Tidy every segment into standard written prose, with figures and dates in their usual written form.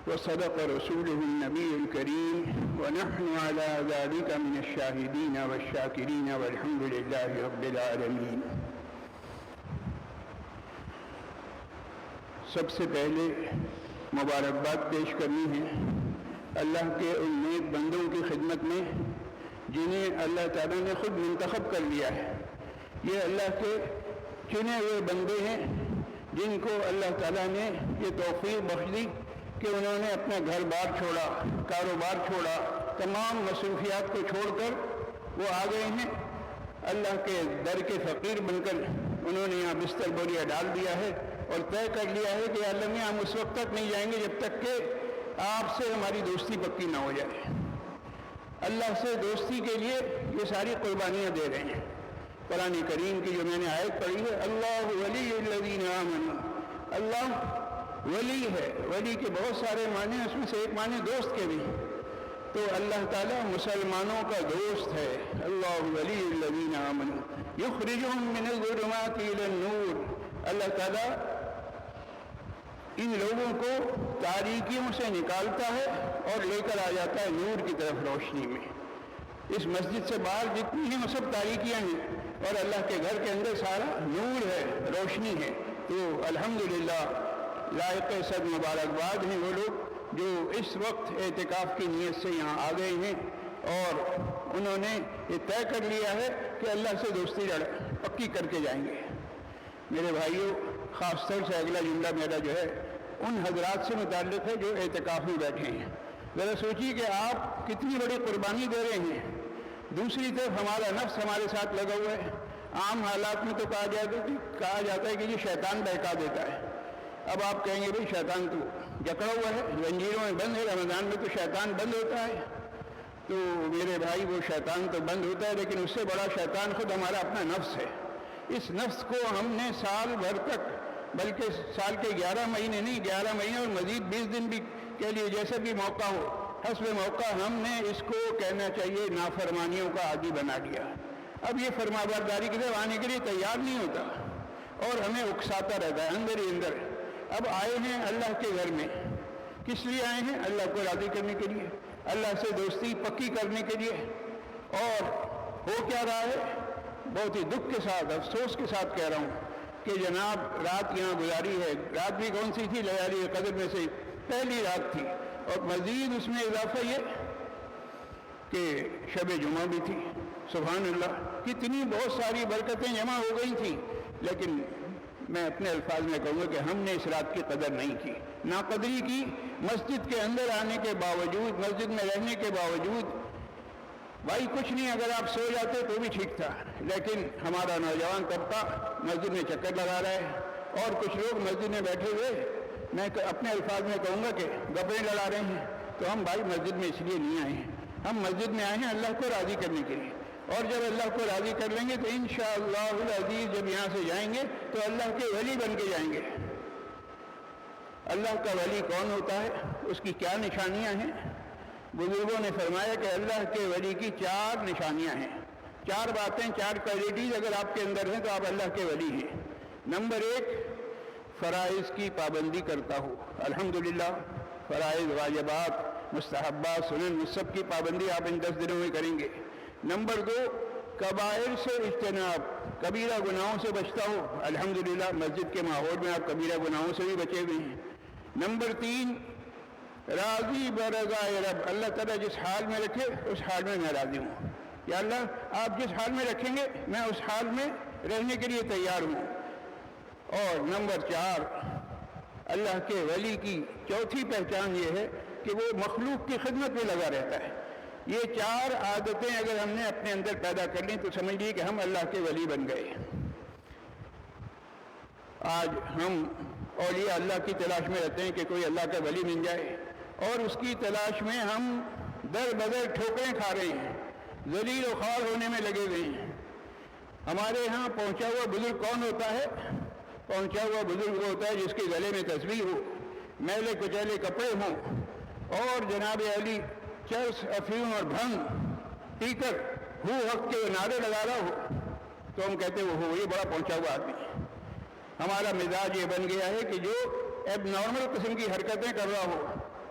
وصدق رسوله النبي الكريم ونحن على ذلك من الشاهدين والشاكرين والحمد لله رب العالمين۔ سب سے پہلے مبارکباد پیش کرنی ہے اللہ کے ان نیک بندوں کی خدمت میں جنہیں اللہ تعالیٰ نے خود منتخب کر لیا ہے۔ یہ اللہ کے چنے ہوئے بندے ہیں جن کو اللہ تعالیٰ نے یہ توفیق بخش دی کہ انہوں نے اپنا گھر بار چھوڑا، کاروبار چھوڑا، تمام مصروفیات کو چھوڑ کر وہ آ گئے ہیں۔ اللہ کے در کے فقیر بن کر انہوں نے یہاں بستر بوریا ڈال دیا ہے اور طے کر لیا ہے کہ اللہ میں ہم اس وقت تک نہیں جائیں گے جب تک کہ آپ سے ہماری دوستی پکی نہ ہو جائے۔ اللہ سے دوستی کے لیے یہ ساری قربانیاں دے رہے ہیں۔ قرآن کریم کی جو میں نے آیت پڑھی ہے، اللہ ولی الذین آمنوا، اللہ ولی ہے۔ ولی کے بہت سارے معنی ہیں، اس میں سے ایک معنی دوست کے بھی، تو اللہ تعالیٰ مسلمانوں کا دوست ہے۔ اللہ ولی الذین آمنوا یخرجہم من الظلمات الی النور، اللہ تعالیٰ ان لوگوں کو تاریکیوں سے نکالتا ہے اور لے کر آ جاتا ہے نور کی طرف، روشنی میں۔ اس مسجد سے باہر جتنی ہیں وہ سب تاریکیاں ہیں اور اللہ کے گھر کے اندر سارا نور ہے، روشنی ہے۔ تو الحمدللہ لائق صد مبارکباد ہیں وہ لوگ جو اس وقت اعتکاف کی نیت سے یہاں آ گئے ہیں اور انہوں نے یہ طے کر لیا ہے کہ اللہ سے دوستی پکی کر کے جائیں گے۔ میرے بھائیوں، خاص طور سے اگلا جملہ میرا جو ہے ان حضرات سے متعلق ہے جو اعتکاف میں بیٹھے ہیں۔ ذرا سوچیے کہ آپ کتنی بڑی قربانی دے رہے ہیں۔ دوسری طرف ہمارا نفس ہمارے ساتھ لگا ہوا ہے۔ عام حالات میں تو کہا جاتا ہے کہ یہ شیطان بہکا دیتا ہے۔ اب آپ کہیں گے بھائی شیطان تو جکڑا ہوا ہے، زنجیروں میں بند ہے، رمضان میں تو شیطان بند ہوتا ہے۔ تو میرے بھائی وہ شیطان تو بند ہوتا ہے لیکن اس سے بڑا شیطان خود ہمارا اپنا نفس ہے۔ اس نفس کو ہم نے سال بھر تک، بلکہ سال کے 11 مہینے نہیں، 11 مہینے اور مزید 20 دن بھی کے لیے جیسے بھی موقع ہو، حسب موقع ہم نے اس کو کہنا چاہیے نافرمانیوں کا عادی بنا دیا۔ اب یہ فرمانبرداری کی طرف آنے کے لیے تیار نہیں ہوتا اور ہمیں اکساتا رہتا ہے اندر ہی اندر۔ اب آئے ہیں اللہ کے گھر میں، کس لیے آئے ہیں؟ اللہ کو راضی کرنے کے لیے، اللہ سے دوستی پکی کرنے کے لیے۔ اور ہو کیا رہا ہے؟ بہت ہی دکھ کے ساتھ، افسوس کے ساتھ کہہ رہا ہوں کہ جناب رات یہاں گزاری ہے۔ رات بھی کون سی تھی؟ لیالی قدر میں سے پہلی رات تھی، اور مزید اس میں اضافہ یہ کہ شب جمعہ بھی تھی۔ سبحان اللہ، کتنی بہت ساری برکتیں جمع ہو گئی تھیں، لیکن میں اپنے الفاظ میں کہوں گا کہ ہم نے اس رات کی قدر نہیں کی، ناقدری کی۔ مسجد کے اندر آنے کے باوجود، مسجد میں رہنے کے باوجود، بھائی کچھ نہیں، اگر آپ سو جاتے تو بھی ٹھیک تھا، لیکن ہمارا نوجوان طبقہ مسجد میں چکر لگا رہا ہے اور کچھ لوگ مسجد میں بیٹھے ہوئے، میں اپنے الفاظ میں کہوں گا کہ گپیں لڑا رہے ہیں۔ تو ہم بھائی مسجد میں اس لیے نہیں آئے ہیں، ہم مسجد میں آئے ہیں اللہ کو راضی کرنے کے لیے، اور جب اللہ کو راضی کر لیں گے تو انشاءاللہ العزیز جب یہاں سے جائیں گے تو اللہ کے ولی بن کے جائیں گے۔ اللہ کا ولی کون ہوتا ہے؟ اس کی کیا نشانیاں ہیں؟ بزرگوں نے فرمایا کہ اللہ کے ولی کی 4 نشانیاں ہیں، 4 باتیں، 4 کوالٹیز اگر آپ کے اندر ہیں تو آپ اللہ کے ولی ہیں۔ نمبر 1، فرائض کی پابندی کرتا ہو۔ الحمدللہ فرائض، واجبات، مستحبات، سنن، اس سب کی پابندی آپ ان 10 دنوں میں کریں گے۔ نمبر 2، کبائر سے اجتناب، کبیرہ گناہوں سے بچتا ہو۔ الحمدللہ مسجد کے ماحول میں آپ کبیرہ گناہوں سے بھی بچے ہوئے ہیں۔ نمبر 3، راضی برضائے رب، اللہ تعالیٰ جس حال میں رکھے اس حال میں میں راضی ہوں۔ یا اللہ آپ جس حال میں رکھیں گے میں اس حال میں رہنے کے لیے تیار ہوں۔ اور نمبر 4، اللہ کے ولی کی چوتھی پہچان یہ ہے کہ وہ مخلوق کی خدمت میں لگا رہتا ہے۔ یہ 4 عادتیں اگر ہم نے اپنے اندر پیدا کر لیں تو سمجھ لیجیے کہ ہم اللہ کے ولی بن گئے۔ آج ہم اولیاء اللہ کی تلاش میں رہتے ہیں کہ کوئی اللہ کا ولی مل جائے، اور اس کی تلاش میں ہم در بدر ٹھوکریں کھا رہے ہیں، ذلیل و خوار ہونے میں لگے ہوئے ہیں۔ ہمارے ہاں پہنچا ہوا بزرگ کون ہوتا ہے؟ پہنچا ہوا بزرگ وہ ہوتا ہے جس کے گلے میں تسبیح ہو، میلے کچیلے کپڑے ہوں، اور جناب علی چرس، افیون اور بھنگ پی کر ہو وقت کے نعرے لگا رہا ہو تو ہم کہتے وہ یہ بڑا پہنچا ہوا آدمی ہے۔ ہمارا مزاج یہ بن گیا ہے کہ جو اب نارمل قسم کی حرکتیں کر رہا ہو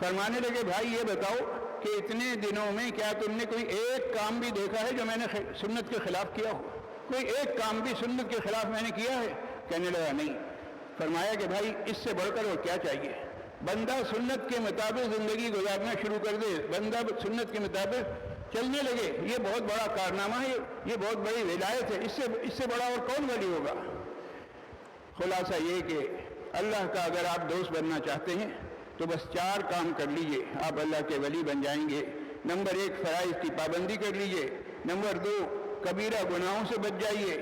فرمانے لگے بھائی یہ بتاؤ کہ اتنے دنوں میں کیا تم نے کوئی ایک کام بھی دیکھا ہے جو میں نے سنت کے خلاف کیا ہو؟ کوئی ایک کام بھی سنت کے خلاف میں نے کیا ہے؟ کہنے لگا نہیں۔ فرمایا کہ بھائی اس سے بڑھ کر اور کیا چاہیے؟ بندہ سنت کے مطابق زندگی گزارنا شروع کر دے، بندہ سنت کے مطابق چلنے لگے، یہ بہت بڑا کارنامہ ہے، یہ بہت بڑی ولایت ہے، اس سے بڑا اور کون ولی ہوگا؟ خلاصہ یہ کہ اللہ کا اگر آپ دوست بننا چاہتے ہیں تو بس 4 کام کر لیجئے، آپ اللہ کے ولی بن جائیں گے۔ نمبر 1 فرائض کی پابندی کر لیجئے، نمبر 2 کبیرہ گناہوں سے بچ جائیے،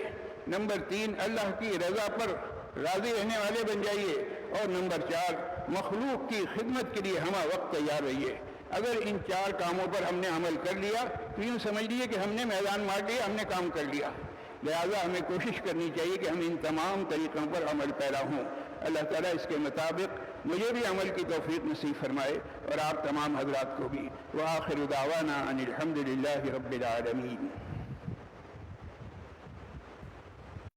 نمبر 3 اللہ کی رضا پر راضی رہنے والے بن جائیے، اور نمبر 4 مخلوق کی خدمت کے لیے ہمہ وقت تیار رہیے۔ اگر ان 4 کاموں پر ہم نے عمل کر لیا تو یوں سمجھ لیے کہ ہم نے میدان مار لیا، ہم نے کام کر لیا۔ لہذا ہمیں کوشش کرنی چاہیے کہ ہم ان تمام طریقوں پر عمل پیرا ہوں۔ اللہ تعالیٰ اس کے مطابق مجھے بھی عمل کی توفیق نصیب فرمائے اور آپ تمام حضرات کو بھی۔ وآخر دعوانا ان الحمد للہ رب العالمین۔